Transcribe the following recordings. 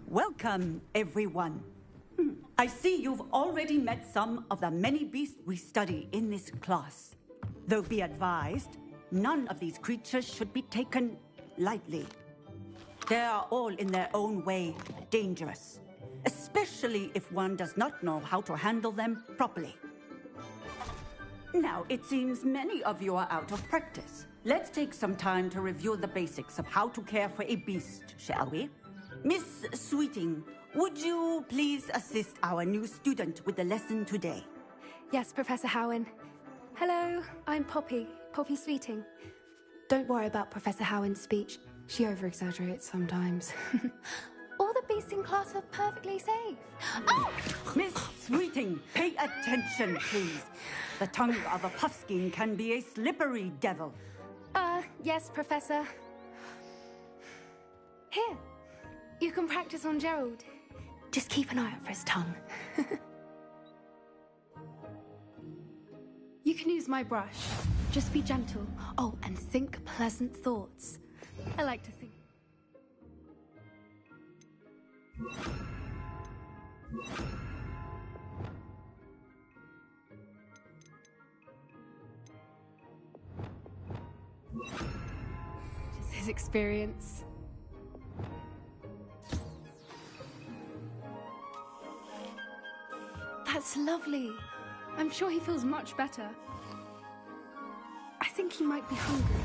Welcome, everyone. I see you've already met some of the many beasts we study in this class. Though be advised, none of these creatures should be taken lightly. They are all in their own way dangerous, especially if one does not know how to handle them properly. Now, it seems many of you are out of practice. Let's take some time to review the basics of how to care for a beast, shall we? Miss Sweeting, would you please assist our new student with the lesson today? Yes, Professor Howen. Hello, I'm Poppy Sweeting. Don't worry about Professor Howen's speech. She over-exaggerates sometimes. All the beasts in class are perfectly safe. Oh! Miss Sweeting, pay attention, please. The tongue of a puffskein can be a slippery devil. Yes, Professor. Here, you can practice on Gerald. Just keep an eye out for his tongue. You can use my brush. Just be gentle. Oh, and think pleasant thoughts. I like to think. Just his experience. That's lovely. I'm sure he feels much better. I think he might be hungry.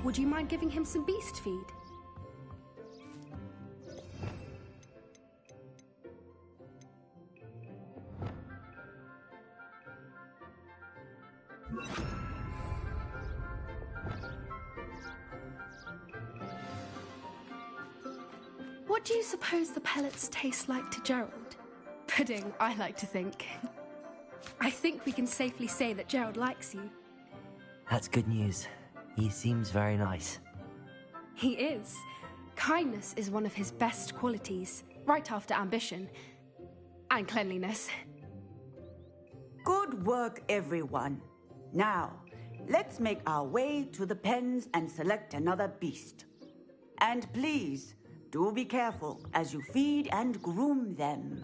Would you mind giving him some beast feed? What do you suppose the pellets taste like to Gerald? Pudding, I like to think. I think we can safely say that Gerald likes you. That's good news. He seems very nice. He is. Kindness is one of his best qualities, right after ambition. And cleanliness. Good work, everyone. Now, let's make our way to the pens and select another beast. And please, do be careful as you feed and groom them.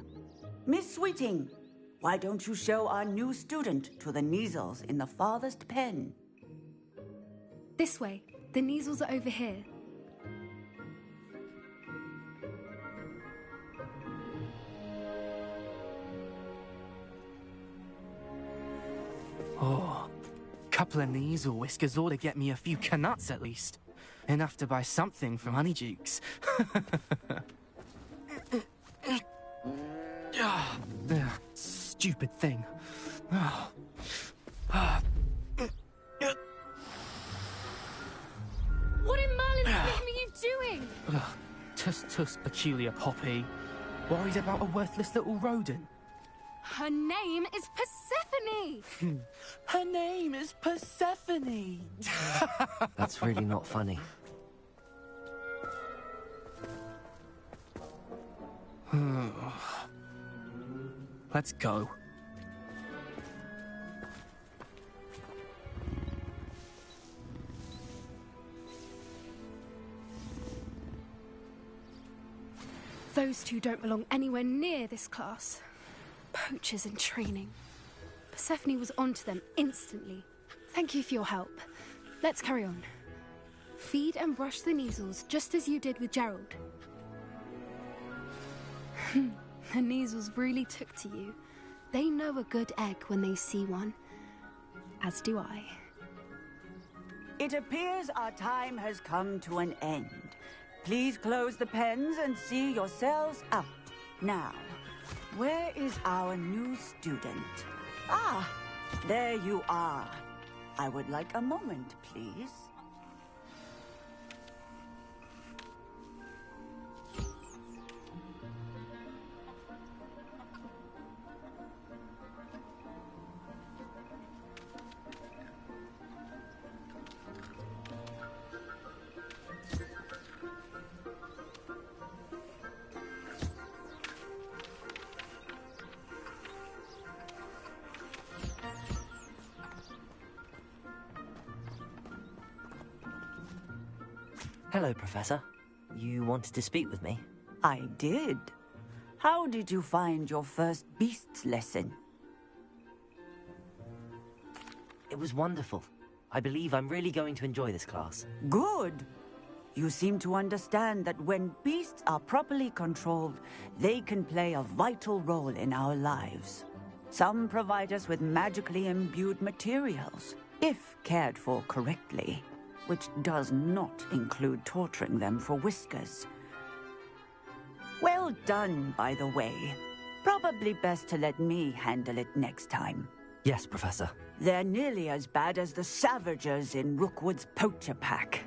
Miss Sweeting, why don't you show our new student to the Kneazles in the farthest pen? This way. The Kneazles are over here. Oh, couple of Kneazle whiskers ought to get me a few canuts at least. Enough to buy something from Honeydukes. Stupid thing. What in Merlin's name are you doing? Tuss, peculiar Poppy. Worried about a worthless little rodent. Her name is Persephone! Her name is Persephone! That's really not funny. Let's go. Those two don't belong anywhere near this class. Poachers in training. Persephone was onto them instantly. Thank you for your help. Let's carry on. Feed and brush the Kneazles just as you did with Gerald. The Kneazles really took to you. They know a good egg when they see one. As do I. It appears our time has come to an end. Please close the pens and see yourselves out. Now, where is our new student? Ah, there you are. I would like a moment, please. Hello, Professor. You wanted to speak with me? I did. How did you find your first beasts lesson? It was wonderful. I believe I'm really going to enjoy this class. Good. You seem to understand that when beasts are properly controlled, they can play a vital role in our lives. Some provide us with magically imbued materials, if cared for correctly, which does not include torturing them for whiskers. Well done, by the way. Probably best to let me handle it next time. Yes, Professor. They're nearly as bad as the Savagers in Rookwood's poacher pack.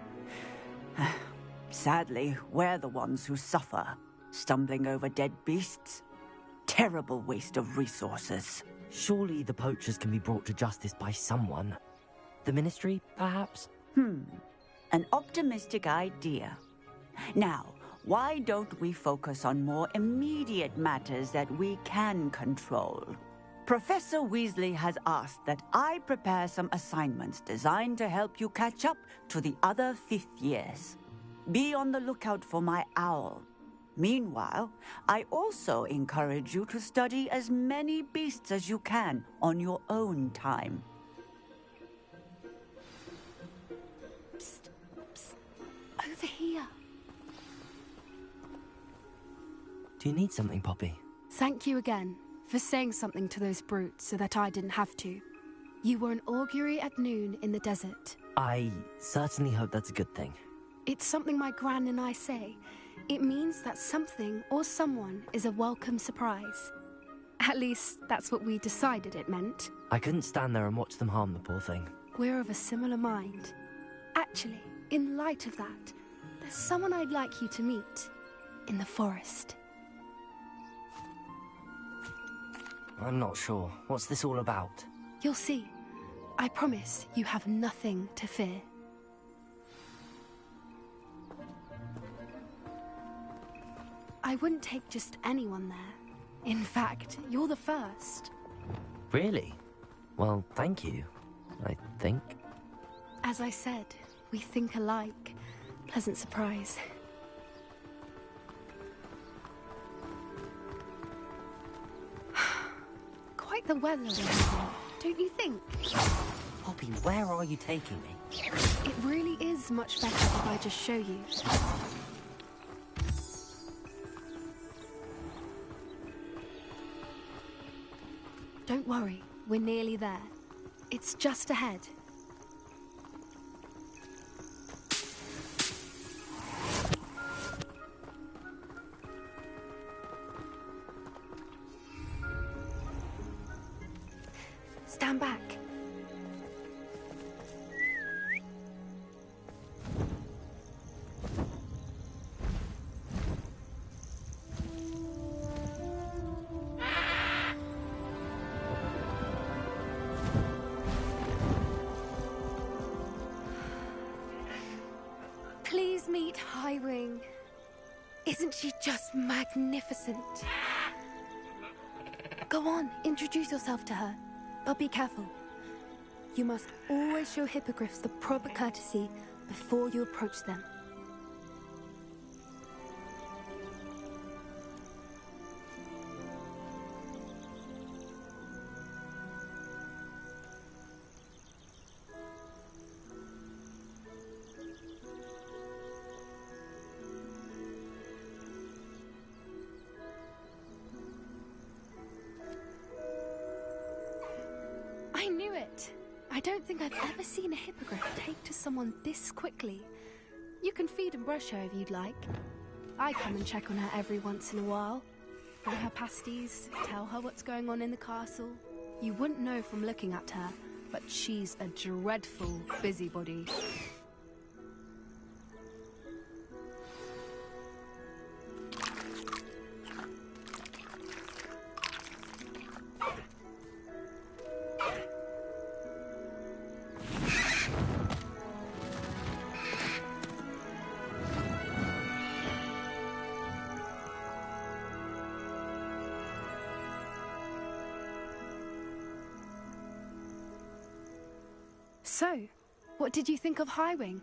Sadly, we're the ones who suffer, stumbling over dead beasts. Terrible waste of resources. Surely the poachers can be brought to justice by someone. The Ministry, perhaps? An optimistic idea. Now, why don't we focus on more immediate matters that we can control? Professor Weasley has asked that I prepare some assignments designed to help you catch up to the other fifth years. Be on the lookout for my owl. Meanwhile, I also encourage you to study as many beasts as you can on your own time. Psst, psst. Over here. Do you need something, Poppy? Thank you again for saying something to those brutes so that I didn't have to. You were an augury at noon in the desert. I certainly hope that's a good thing. It's something my gran and I say. It means that something or someone is a welcome surprise. At least, that's what we decided it meant. I couldn't stand there and watch them harm the poor thing. We're of a similar mind. Actually, in light of that, there's someone I'd like you to meet. In the forest. I'm not sure. What's this all about? You'll see. I promise you have nothing to fear. I wouldn't take just anyone there. In fact, you're the first. Really? Well, thank you, I think. As I said, we think alike. Pleasant surprise. Quite the weather, don't you think? Poppy, where are you taking me? It really is much better if I just show you. Don't worry, we're nearly there. It's just ahead. Stand back. Please meet Highwing. Isn't she just magnificent? Go on, introduce yourself to her. But be careful. You must always show hippogriffs the proper courtesy before you approach them. I knew it! I don't think I've ever seen a hippogriff take to someone this quickly. You can feed and brush her if you'd like. I come and check on her every once in a while. Bring her pasties, tell her what's going on in the castle. You wouldn't know from looking at her, but she's a dreadful busybody. So, what did you think of Highwing?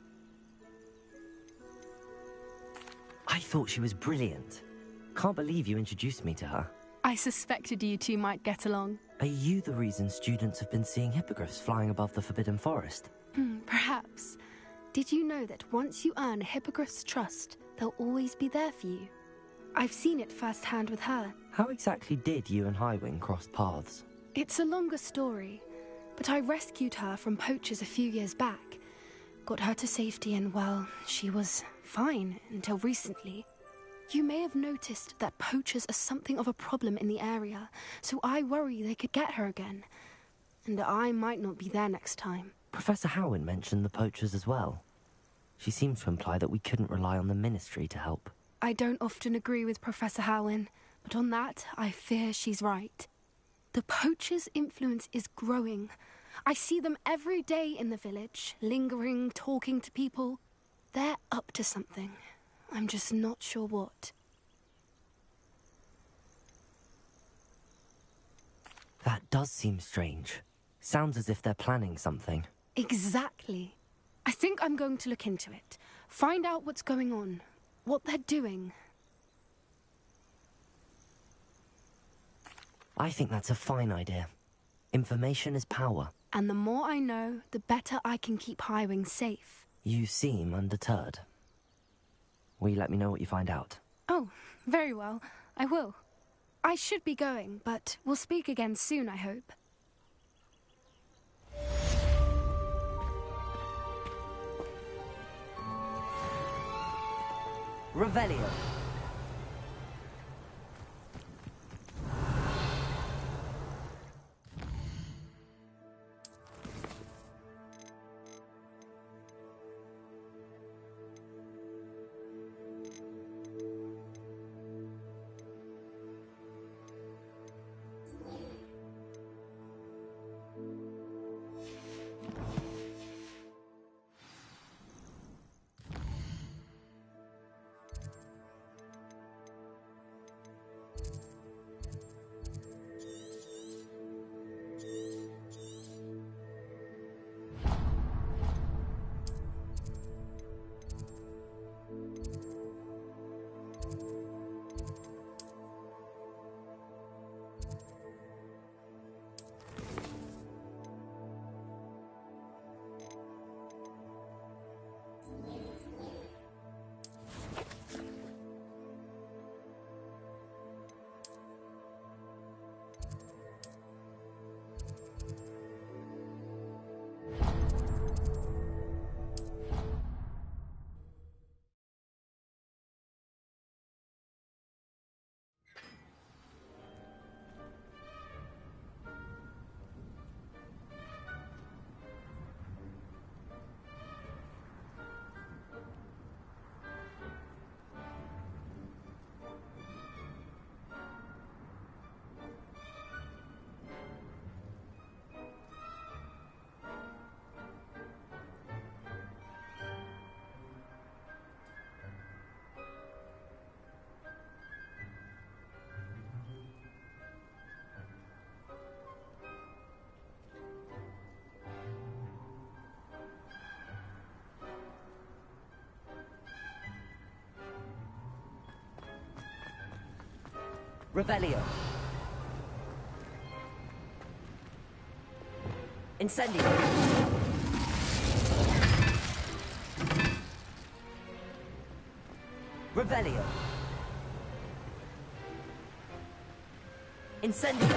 I thought she was brilliant. Can't believe you introduced me to her. I suspected you two might get along. Are you the reason students have been seeing hippogriffs flying above the Forbidden Forest? Perhaps. Did you know that once you earn a hippogriff's trust, they'll always be there for you? I've seen it firsthand with her. How exactly did you and Highwing cross paths? It's a longer story, but I rescued her from poachers a few years back. Got her to safety and, well, she was fine until recently. You may have noticed that poachers are something of a problem in the area, so I worry they could get her again. And I might not be there next time. Professor Howin mentioned the poachers as well. She seemed to imply that we couldn't rely on the Ministry to help. I don't often agree with Professor Howin, but on that, I fear she's right. The poachers' influence is growing. I see them every day in the village, lingering, talking to people. They're up to something. I'm just not sure what. That does seem strange. Sounds as if they're planning something. Exactly. I think I'm going to look into it. Find out what's going on. What they're doing. I think that's a fine idea. Information is power. And the more I know, the better I can keep Highwing safe. You seem undeterred. Will you let me know what you find out? Oh, very well. I will. I should be going, but we'll speak again soon, I hope. Revelio. Revelio. Incendio. Revelio. Incendio.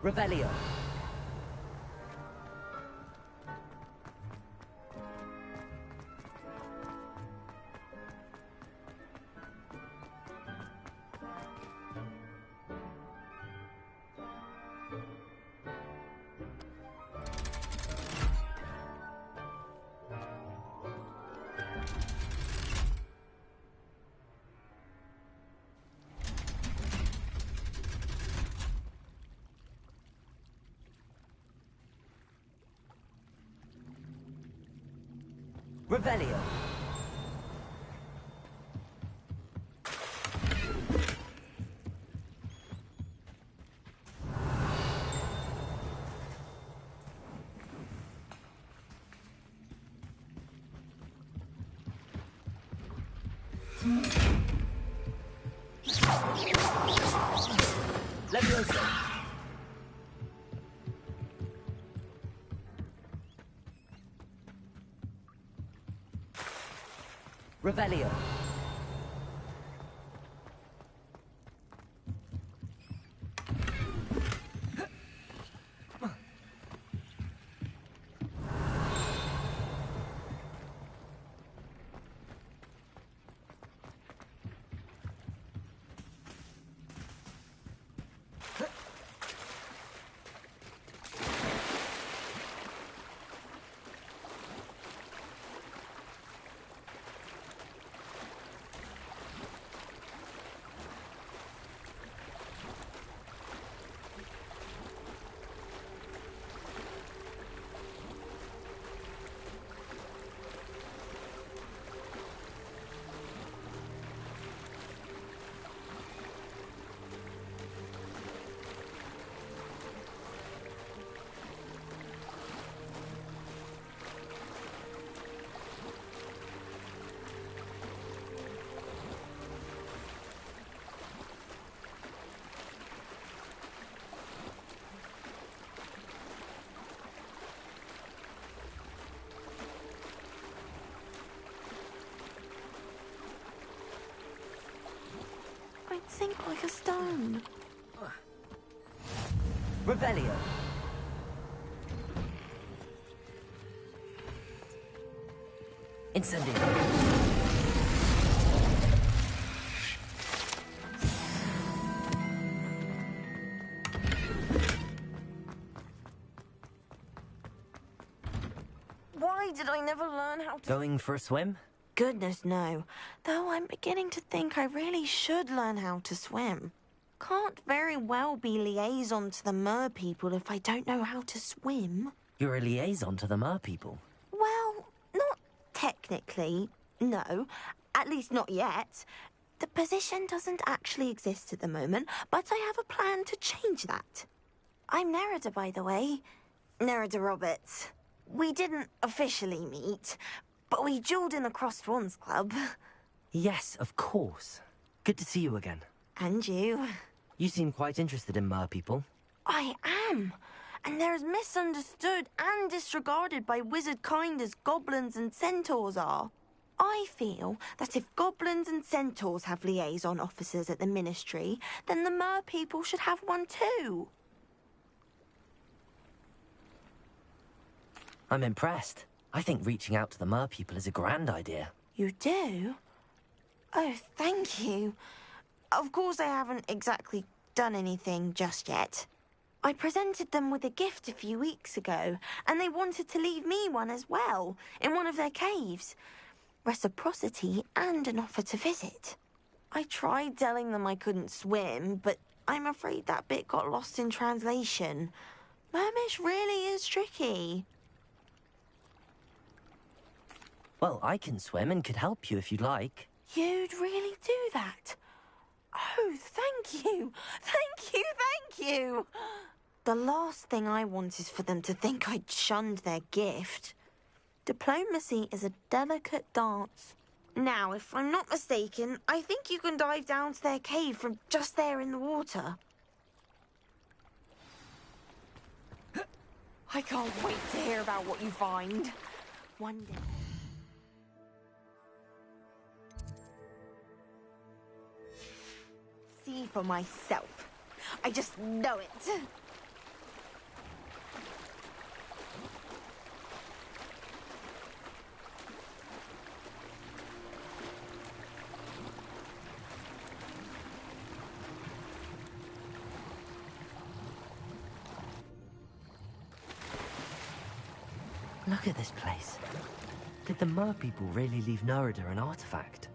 Revelio. Revelio. Leviosa! Revelio! I'd sink like a stone. Revelio! Incendio! Why did I never learn how to... Going for a swim? Goodness, no. Though I'm beginning to think I really should learn how to swim. Can't very well be liaison to the mer people if I don't know how to swim. You're a liaison to the mer people. Well, not technically, no. At least not yet. The position doesn't actually exist at the moment, but I have a plan to change that. I'm Nerida, by the way. Nerida Roberts. We didn't officially meet, but we duelled in the Crossed Swans Club. Yes, of course. Good to see you again. And you. You seem quite interested in mer people. I am. And they're as misunderstood and disregarded by wizard kind as goblins and centaurs are. I feel that if goblins and centaurs have liaison officers at the Ministry, then the mer people should have one too. I'm impressed. I think reaching out to the mer people is a grand idea. You do? Oh, thank you. Of course I haven't exactly done anything just yet. I presented them with a gift a few weeks ago, and they wanted to leave me one as well, in one of their caves. Reciprocity and an offer to visit. I tried telling them I couldn't swim, but I'm afraid that bit got lost in translation. Mermish really is tricky. Well, I can swim and could help you if you'd like. You'd really do that? Oh, thank you! Thank you, thank you! The last thing I want is for them to think I'd shunned their gift. Diplomacy is a delicate dance. Now, if I'm not mistaken, I think you can dive down to their cave from just there in the water. I can't wait to hear about what you find. One day. See for myself. I just know it. Look at this place. Did the mer people really leave Nerida an artifact?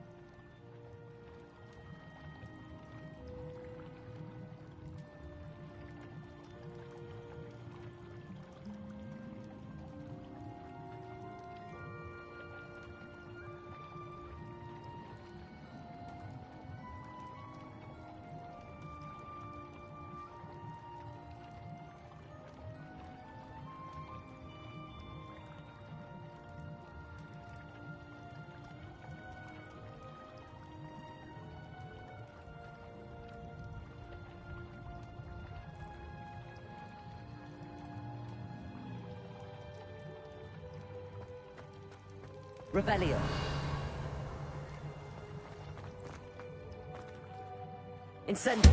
Revelio. Incendio.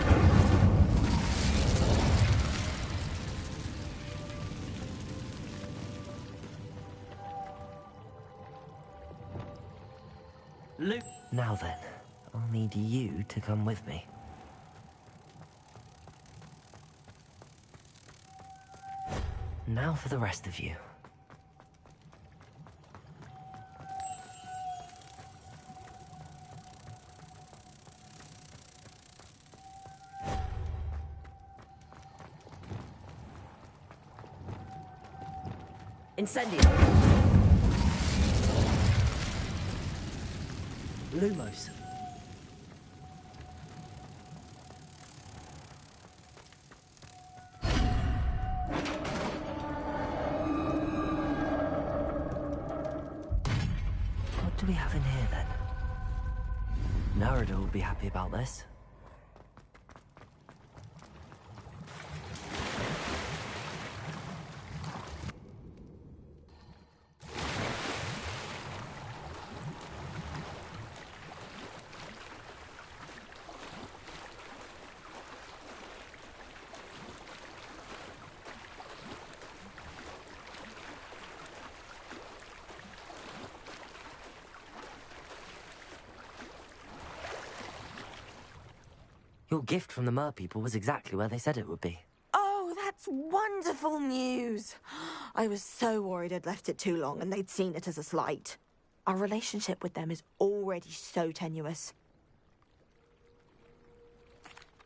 Luke. Now then, I'll need you to come with me. Now for the rest of you. Incendio. Lumos. What do we have in here then? Narada will be happy about this. Your gift from the Mer people was exactly where they said it would be. Oh, that's wonderful news. I was so worried I'd left it too long and they'd seen it as a slight. Our relationship with them is already so tenuous.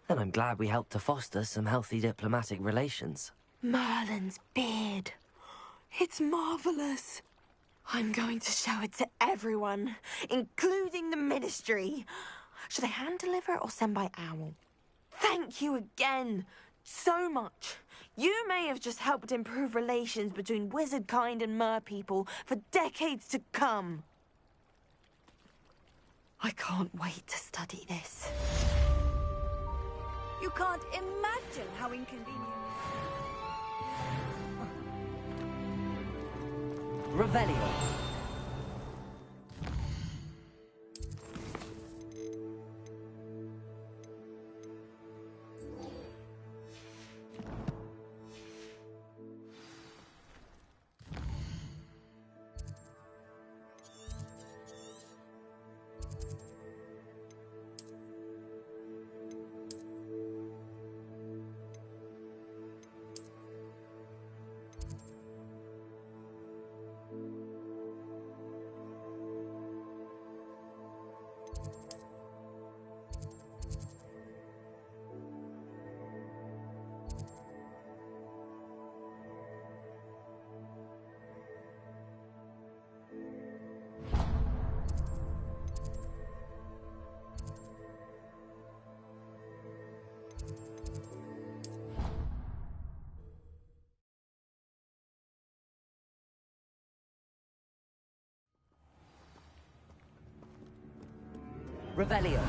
And I'm glad we helped to foster some healthy diplomatic relations. Merlin's beard. It's marvelous. I'm going to show it to everyone, including the Ministry. Should I hand deliver it or send by owl? Thank you again so much. You may have just helped improve relations between wizard kind and mer people for decades to come. I can't wait to study this. You can't imagine how inconvenient. Revelio. Revelio.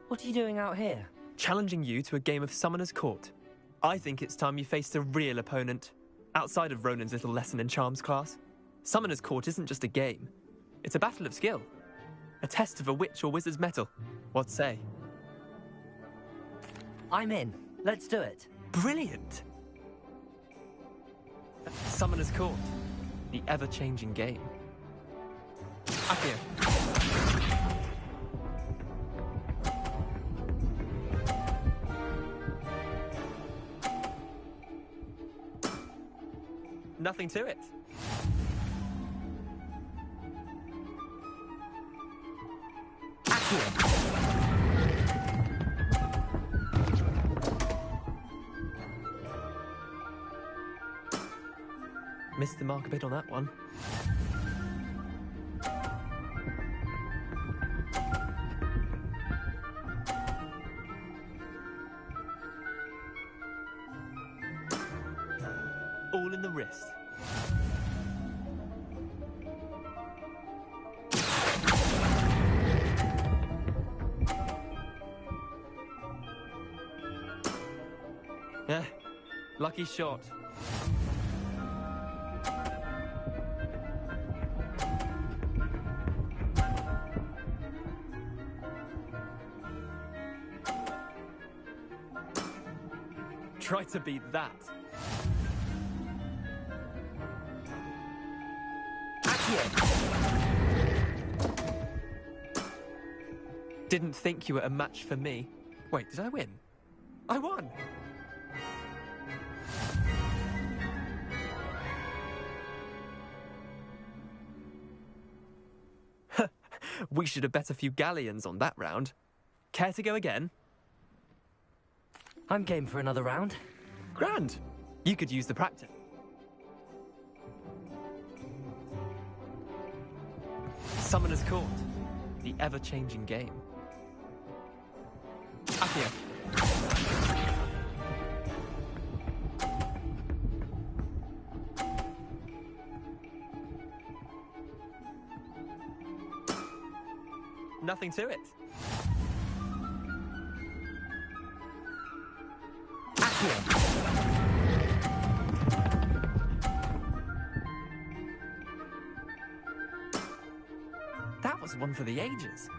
What are you doing out here? Challenging you to a game of Summoner's Court. I think it's time you faced a real opponent, outside of Ronan's little lesson in charms class. Summoner's Court isn't just a game. It's a battle of skill. A test of a witch or wizard's mettle. What say? I'm in. Let's do it. Brilliant! Summoner's Court. The ever-changing game. Accio. Nothing to it. Missed the mark a bit on that one. All in the wrist. Lucky shot. Try to beat that. Didn't think you were a match for me. Wait, did I win? I won! We should have bet a few galleons on that round. Care to go again? I'm game for another round. Grand. You could use the practice. Summoner's Court. The ever-changing game. Accio. Nothing to it. That was one for the ages.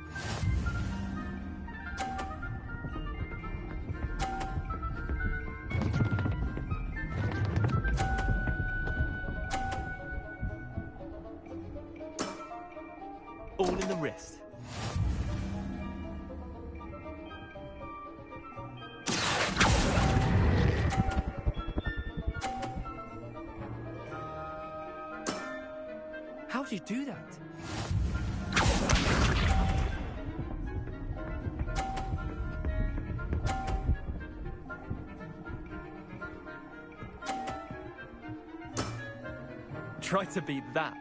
All in the wrist. How'd you do that? Try to beat that.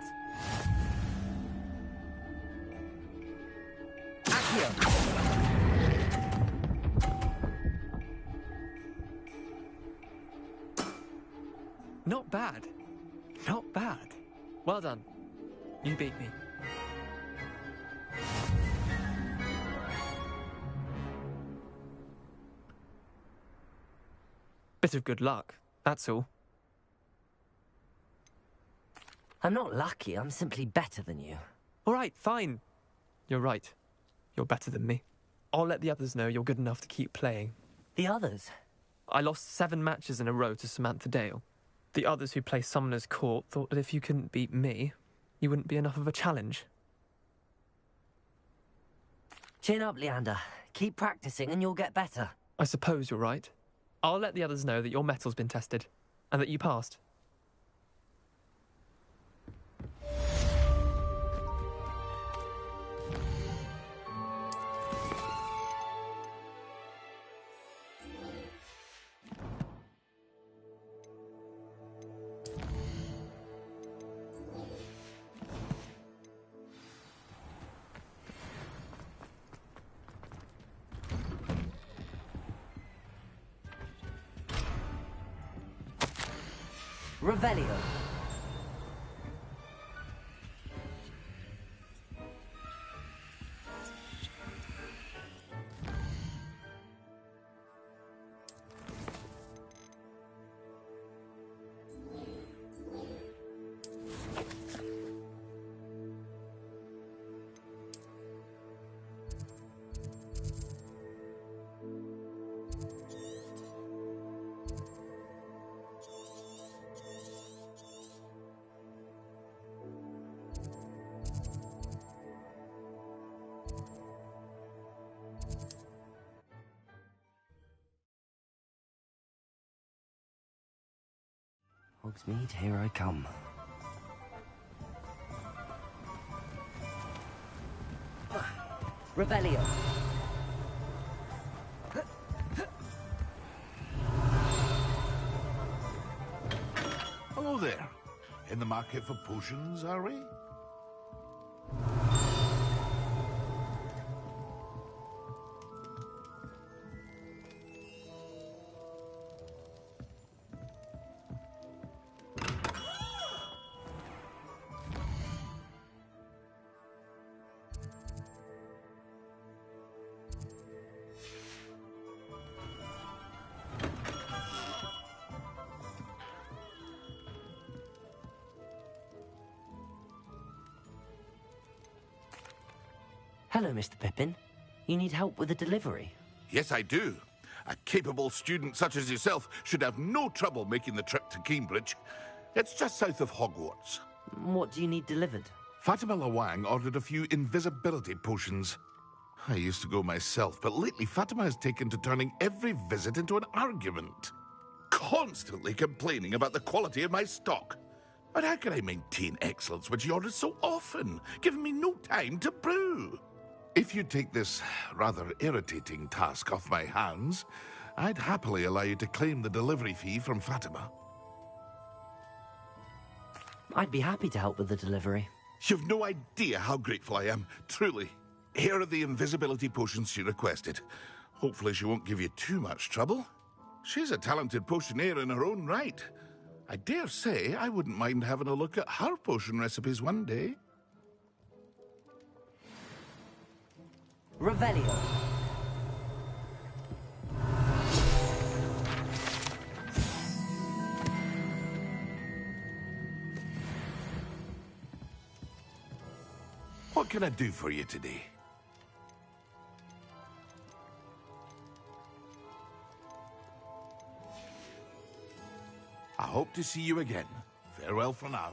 Not bad. Not bad. Well done. You beat me. Bit of good luck, that's all. I'm not lucky, I'm simply better than you. All right, fine. You're right. You're better than me. I'll let the others know you're good enough to keep playing. The others? I lost 7 matches in a row to Samantha Dale. The others who play Summoner's Court thought that if you couldn't beat me, you wouldn't be enough of a challenge. Chin up, Leander. Keep practicing and you'll get better. I suppose you're right. I'll let the others know that your metal's been tested, and that you passed. Revelio. Hogsmeade, here I come. Revelio. Hello there. In the market for potions, are we? Hello, Mr. Pippin. You need help with a delivery? Yes, I do. A capable student such as yourself should have no trouble making the trip to Cambridge. It's just south of Hogwarts. What do you need delivered? Fatima Lawang ordered a few invisibility potions. I used to go myself, but lately Fatima has taken to turning every visit into an argument. Constantly complaining about the quality of my stock. But how can I maintain excellence when she orders so often, giving me no time to brew? If you take this rather irritating task off my hands, I'd happily allow you to claim the delivery fee from Fatima. I'd be happy to help with the delivery. You've no idea how grateful I am, truly. Here are the invisibility potions she requested. Hopefully she won't give you too much trouble. She's a talented potioneer in her own right. I dare say I wouldn't mind having a look at her potion recipes one day. Revelio. What can I do for you today? I hope to see you again. Farewell for now.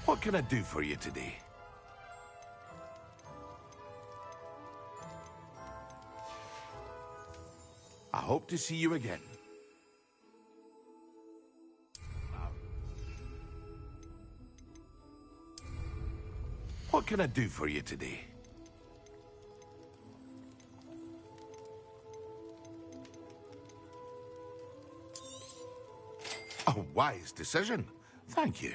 What can I do for you today? I hope to see you again. What can I do for you today? A wise decision. Thank you.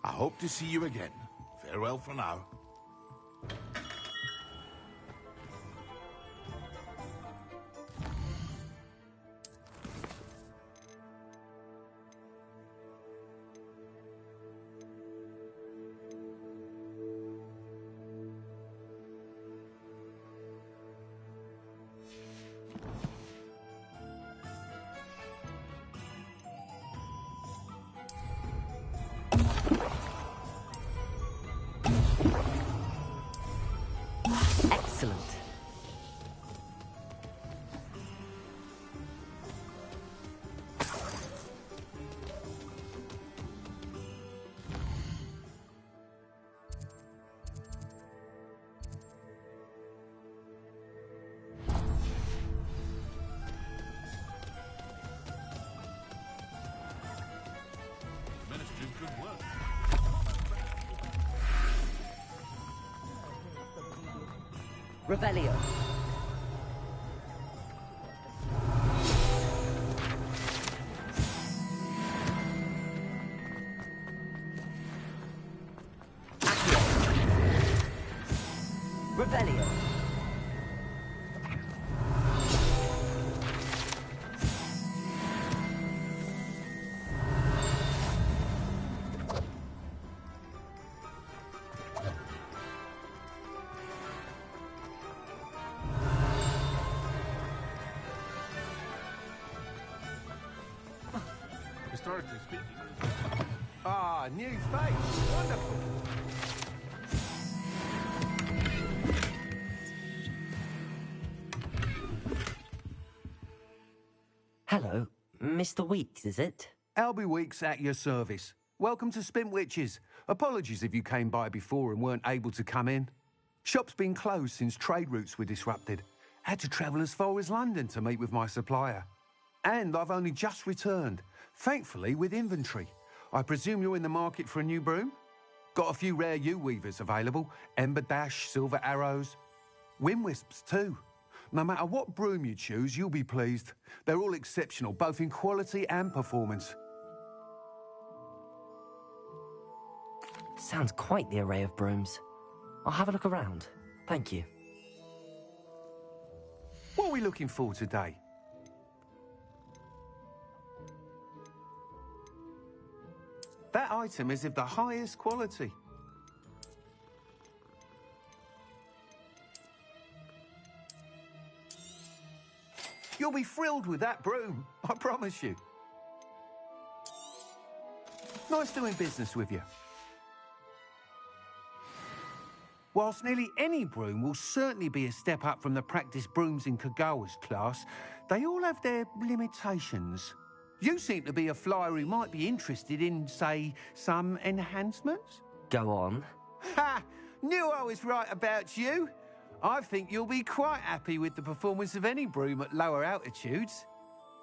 I hope to see you again. Farewell for now. Excellent. Ministry's good work. Revelio. Accio. Revelio. Historically speaking. Ah, new face. Wonderful. Hello, Mr. Weeks, is it? Albie Weeks at your service. Welcome to Spintwitches. Apologies if you came by before and weren't able to come in. Shop's been closed since trade routes were disrupted. Had to travel as far as London to meet with my supplier. And I've only just returned, thankfully with inventory. I presume you're in the market for a new broom? Got a few rare yew-weavers available. Ember Dash, Silver Arrows. Wind-wisps too. No matter what broom you choose, you'll be pleased. They're all exceptional, both in quality and performance. Sounds quite the array of brooms. I'll have a look around. Thank you. we looking for today? That item is of the highest quality. You'll be thrilled with that broom, I promise you. Nice doing business with you. Whilst nearly any broom will certainly be a step up from the practice brooms in Kagawa's class, they all have their limitations. You seem to be a flyer who might be interested in, say, some enhancements? Go on. Ha! Knew I was right about you. I think you'll be quite happy with the performance of any broom at lower altitudes.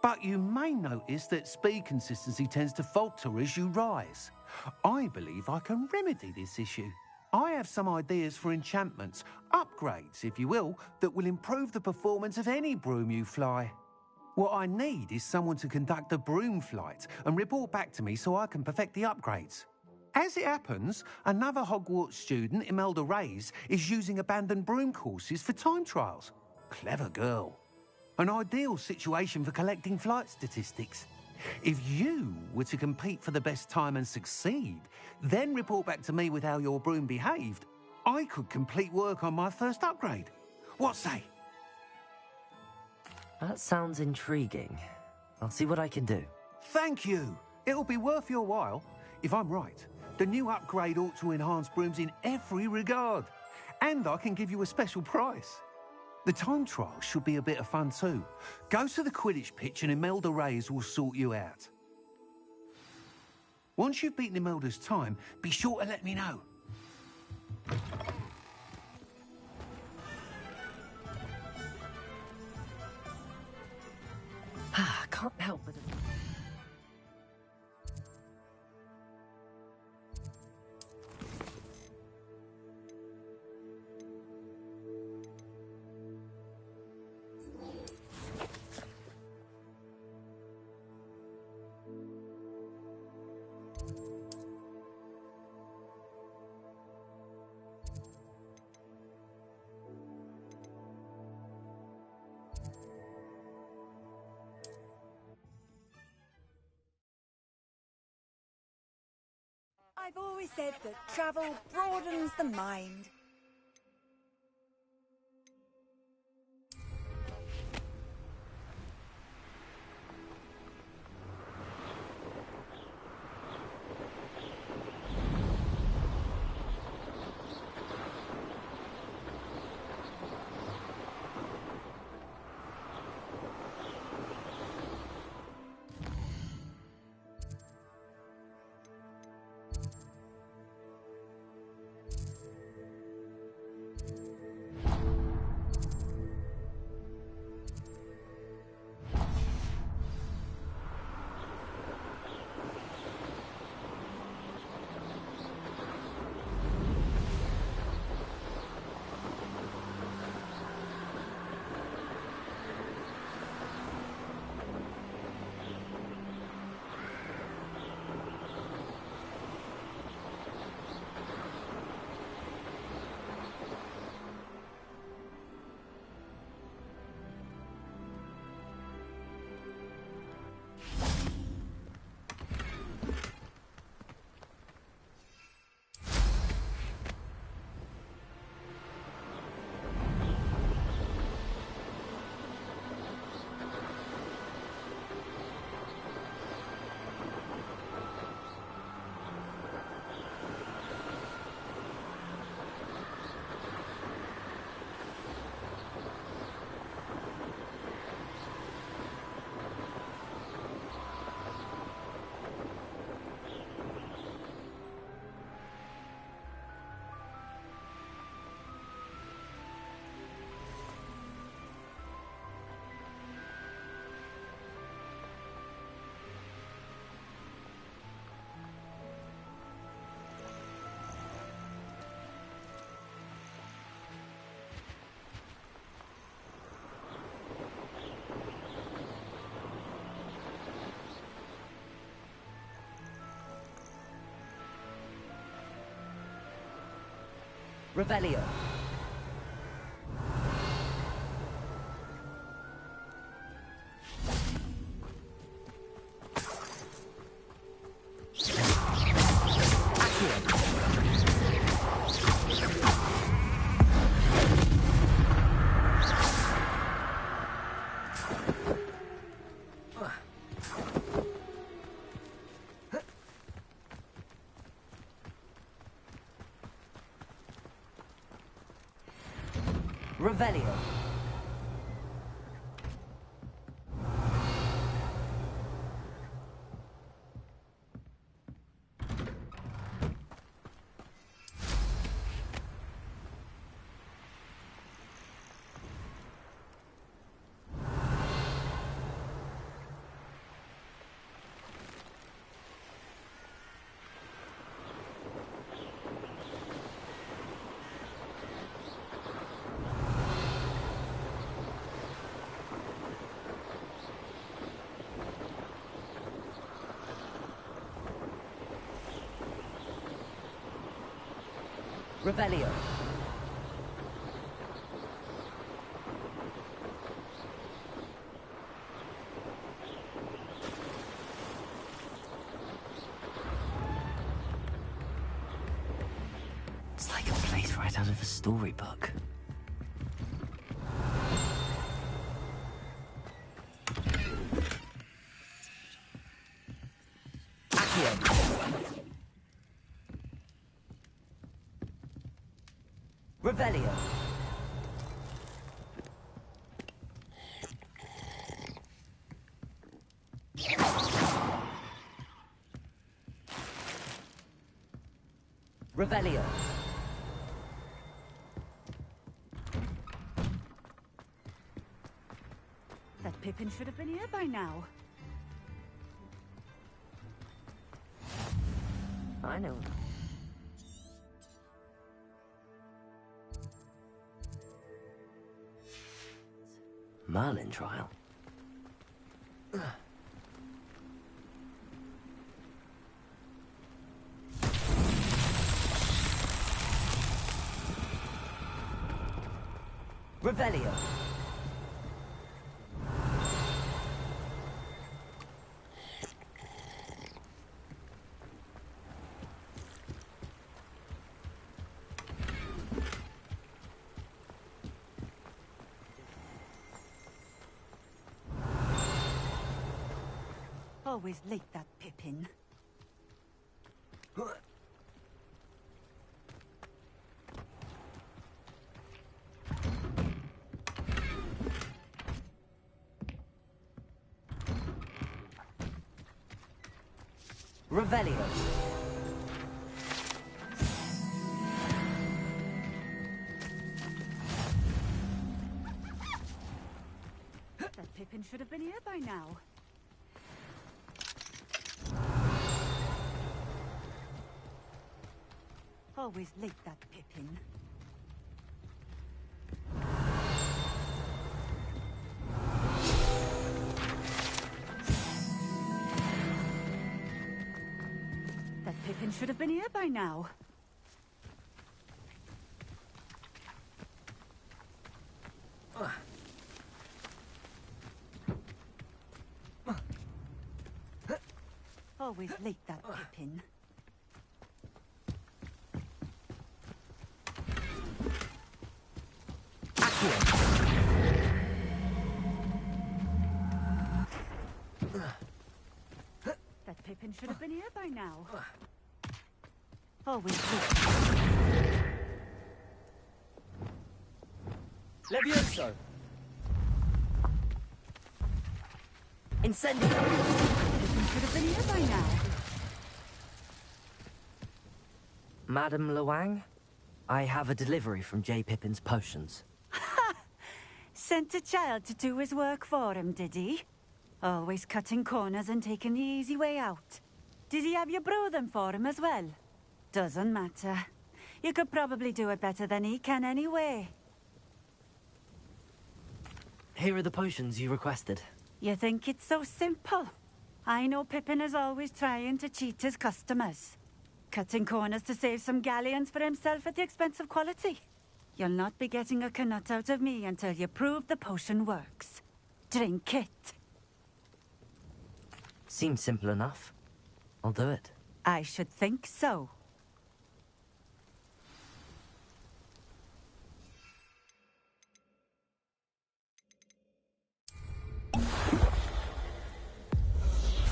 But you may notice that speed consistency tends to falter as you rise. I believe I can remedy this issue. I have some ideas for enchantments, upgrades, if you will, that will improve the performance of any broom you fly. What I need is someone to conduct a broom flight and report back to me so I can perfect the upgrades. As it happens, another Hogwarts student, Imelda Reyes, is using abandoned broom courses for time trials. Clever girl. An ideal situation for collecting flight statistics. If you were to compete for the best time and succeed, then report back to me with how your broom behaved, I could complete work on my first upgrade. What say? That sounds intriguing. I'll see what I can do. Thank you. It'll be worth your while. If I'm right, the new upgrade ought to enhance brooms in every regard. And I can give you a special price. The time trial should be a bit of fun too. Go to the Quidditch pitch and Imelda Reyes will sort you out. Once you've beaten Imelda's time, be sure to let me know. Can't help but... I've always said that travel broadens the mind. Revelio. Revelio. Revelio. It's like a place right out of a storybook. Revelio. Revelio. That Pippin should have been here by now. I know. Merlin trial. Revelio. Always late, that Pippin. Revelio. That Pippin should have been here by now. Always late, that Pippin. That Pippin should have been here by now. Always late, that Pippin. That Pippin should have been here by now. Always late. Levioso. Incendio. Pippin should have been here by now. Madame Luang, I have a delivery from J. Pippin's potions. Sent a child to do his work for him, did he? Always cutting corners and taking the easy way out. Did he have you brew them for him as well? Doesn't matter. You could probably do it better than he can anyway. Here are the potions you requested. You think it's so simple? I know Pippin is always trying to cheat his customers. Cutting corners to save some galleons for himself at the expense of quality. You'll not be getting a canut out of me until you prove the potion works. Drink it. Seems simple enough. I'll do it. I should think so.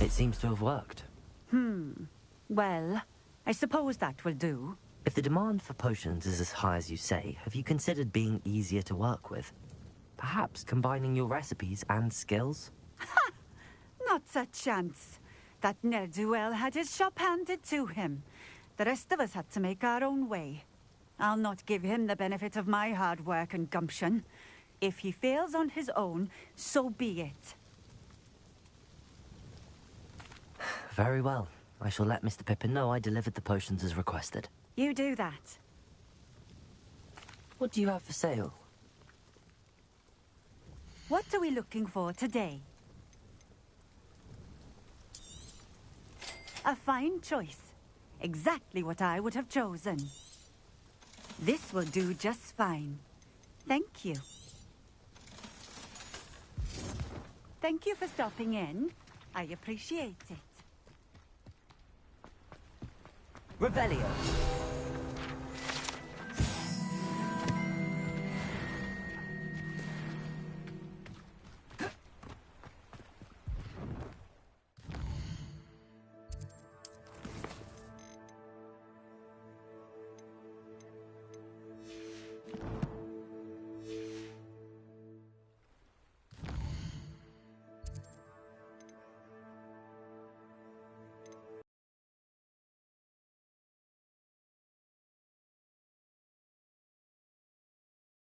It seems to have worked. Well, I suppose that will do. If the demand for potions is as high as you say, have you considered being easier to work with? Perhaps combining your recipes and skills? Not a chance. That ne'er-do-well had his shop handed to him. The rest of us had to make our own way. I'll not give him the benefit of my hard work and gumption. If he fails on his own, so be it. Very well. I shall let Mr. Pippin know I delivered the potions as requested. You do that. What do you have for sale? What are we looking for today? A fine choice. Exactly what I would have chosen. This will do just fine. Thank you. Thank you for stopping in. I appreciate it. Revelio!